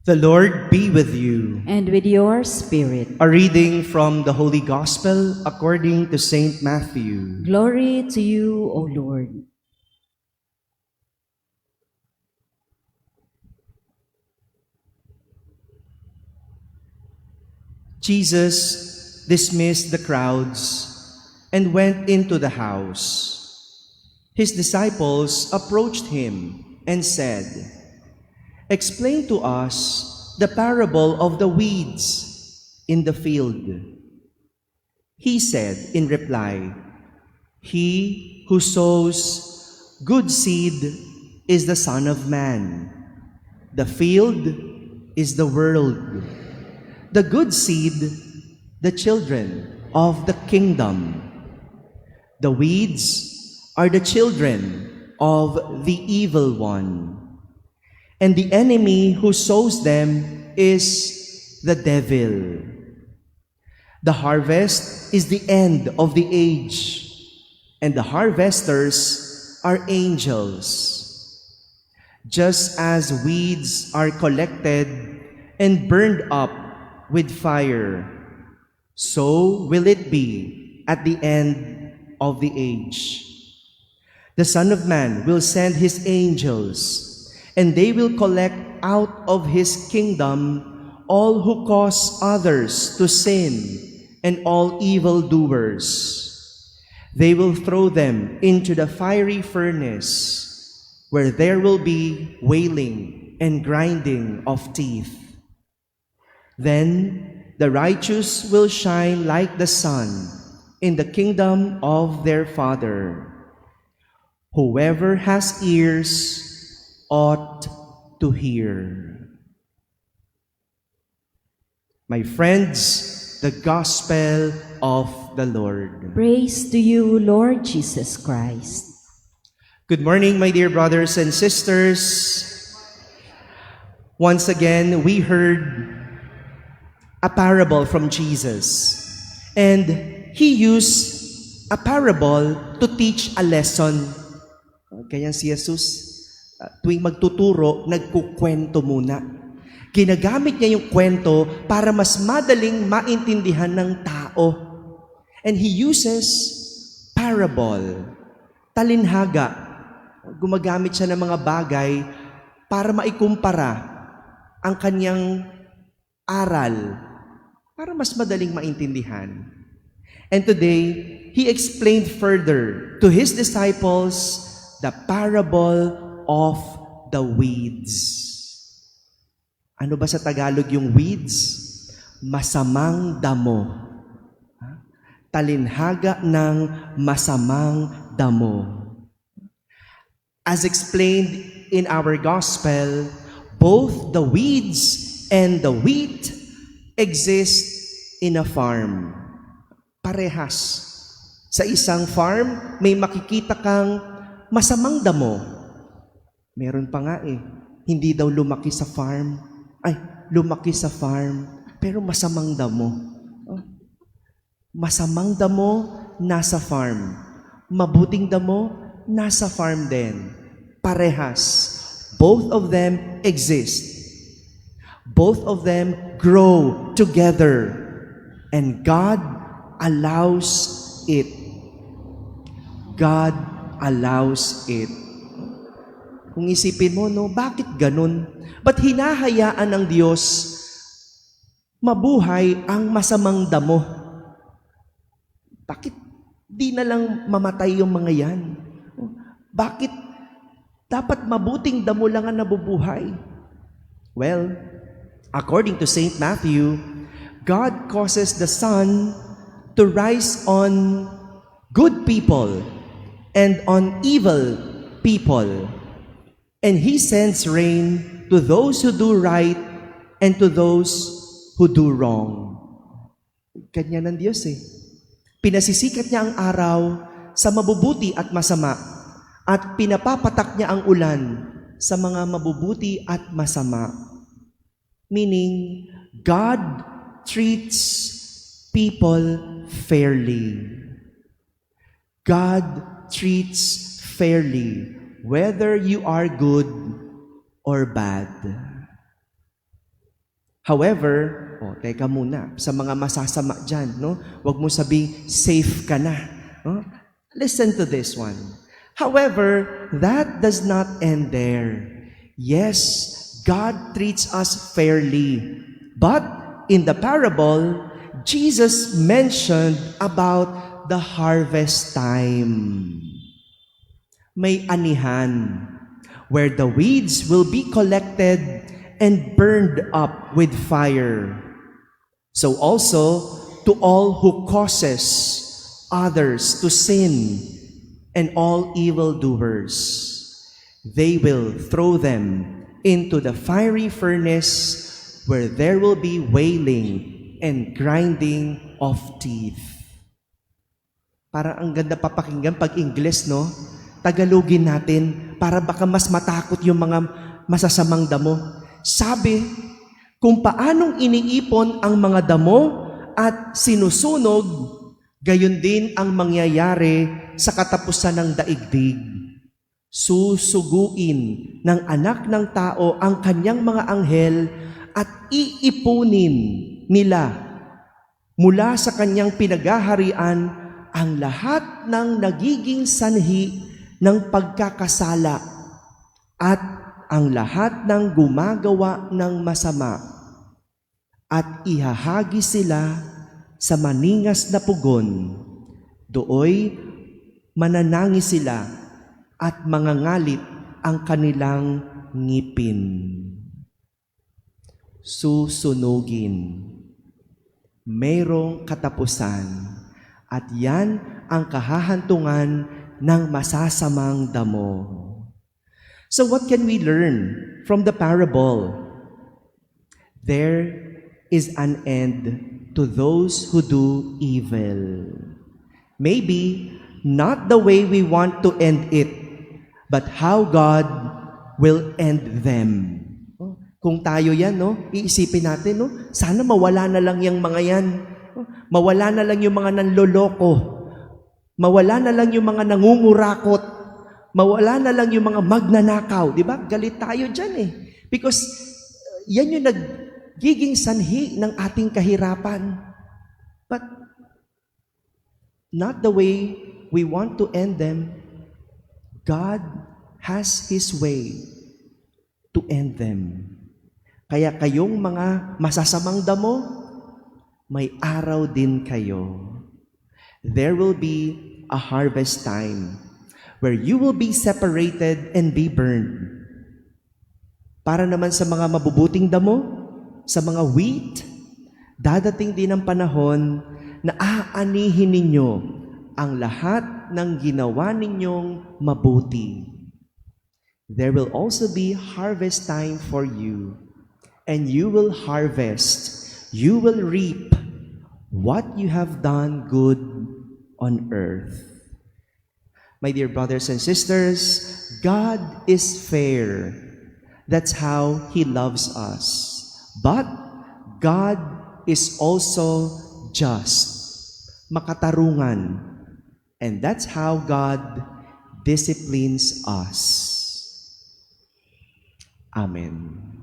The Lord be with you. And with your spirit. A reading from the Holy Gospel according to Saint Matthew. Glory to you, O Lord. Jesus dismissed the crowds and went into the house. His disciples approached him and said, "Explain to us the parable of the weeds in the field." He said in reply, "He who sows good seed is the Son of Man. The field is the world. The good seed, the children of the kingdom. The weeds are the children of the evil one. And the enemy who sows them is the devil. The harvest is the end of the age, and the harvesters are angels. Just as weeds are collected and burned up with fire, so will it be at the end of the age. The Son of Man will send his angels, and they will collect out of his kingdom all who cause others to sin and all evildoers. They will throw them into the fiery furnace, where there will be wailing and grinding of teeth. Then the righteous will shine like the sun in the kingdom of their Father. Whoever has ears ought to hear." My friends, the Gospel of the Lord. Praise to you, Lord Jesus Christ. Good morning, my dear brothers and sisters. Once again, we heard a parable from Jesus. And he used a parable to teach a lesson. Kaya si Jesus, tuwing magtuturo, nagkukwento muna. Ginagamit niya yung kwento para mas madaling maintindihan ng tao. And he uses parable, talinhaga. Gumagamit siya ng mga bagay para maikumpara ang kanyang aral, para mas madaling maintindihan. And today, he explained further to his disciples the parable of the weeds. Ano ba sa Tagalog yung weeds? Masamang damo. Talinhaga ng masamang damo. As explained in our gospel, both the weeds and the wheat exist in a farm. Parehas. Sa isang farm, may makikita kang masamang damo. Meron pa nga hindi daw lumaki sa farm. Lumaki sa farm, pero masamang damo. Masamang damo, nasa farm. Mabuting damo, nasa farm din. Parehas. Both of them exist. Both of them grow together. And God allows it. God allows it. Kung isipin mo, bakit ganun? Ba't hinahayaan ng Diyos mabuhay ang masamang damo? Bakit di na lang mamatay yung mga yan? Bakit dapat mabuting damo lang ang nabubuhay? Well, according to Saint Matthew, God causes the sun to rise on good people and on evil people. And He sends rain to those who do right and to those who do wrong. Kanya ng Diyos Pinasisikat niya ang araw sa mabubuti at masama at pinapapatak niya ang ulan sa mga mabubuti at masama. Meaning, God treats people fairly. God treats fairly, whether you are good or bad. However, teka muna, sa mga masasama dyan, no? Huwag mo sabing safe ka na. No? Listen to this one. However, that does not end there. Yes, God treats us fairly. But in the parable, Jesus mentioned about the harvest time. May anihan, where the weeds will be collected and burned up with fire. So also, to all who causes others to sin and all evildoers, they will throw them into the fiery furnace where there will be wailing and grinding of teeth. Parang ang ganda papakinggan pag Ingles, no? Tagalogin natin para baka mas matakot yung mga masasamang damo. Sabi, kung paanong iniipon ang mga damo at sinusunog, gayon din ang mangyayari sa katapusan ng daigdig. Susuguin ng anak ng tao ang kanyang mga anghel at iipunin nila mula sa kanyang pinaghaharian ang lahat ng nagiging sanhi ng pagkakasala at ang lahat ng gumagawa ng masama at ihahagi sila sa maningas na pugon. Dooy mananangis sila at mangangalit ang kanilang ngipin. Susunugin. Mayroong katapusan. At yan ang kahahantungan ng masasamang damo. So what can we learn from the parable? There is an end to those who do evil. Maybe not the way we want to end it, but how God will end them. Kung tayo yan, no, iisipin natin, no, sana mawala na lang yung mga yan. Mawala na lang yung mga nanloloko. Mawala na lang yung mga nangungurakot. Mawala na lang yung mga magnanakaw. Di ba? Galit tayo dyan eh. Because yan yung nagiging sanhi ng ating kahirapan. But not the way we want to end them. God has His way to end them. Kaya kayong mga masasamang damo, may araw din kayo. There will be a harvest time where you will be separated and be burned. Para naman sa mga mabubuting damo, sa mga wheat, dadating din ang panahon na aanihin ninyo ang lahat ng ginawa ninyong mabuti. There will also be harvest time for you, and you will harvest, you will reap what you have done good on earth. My dear brothers and sisters, God is fair. That's how He loves us. But God is also just, makatarungan. And that's how God disciplines us. Amen.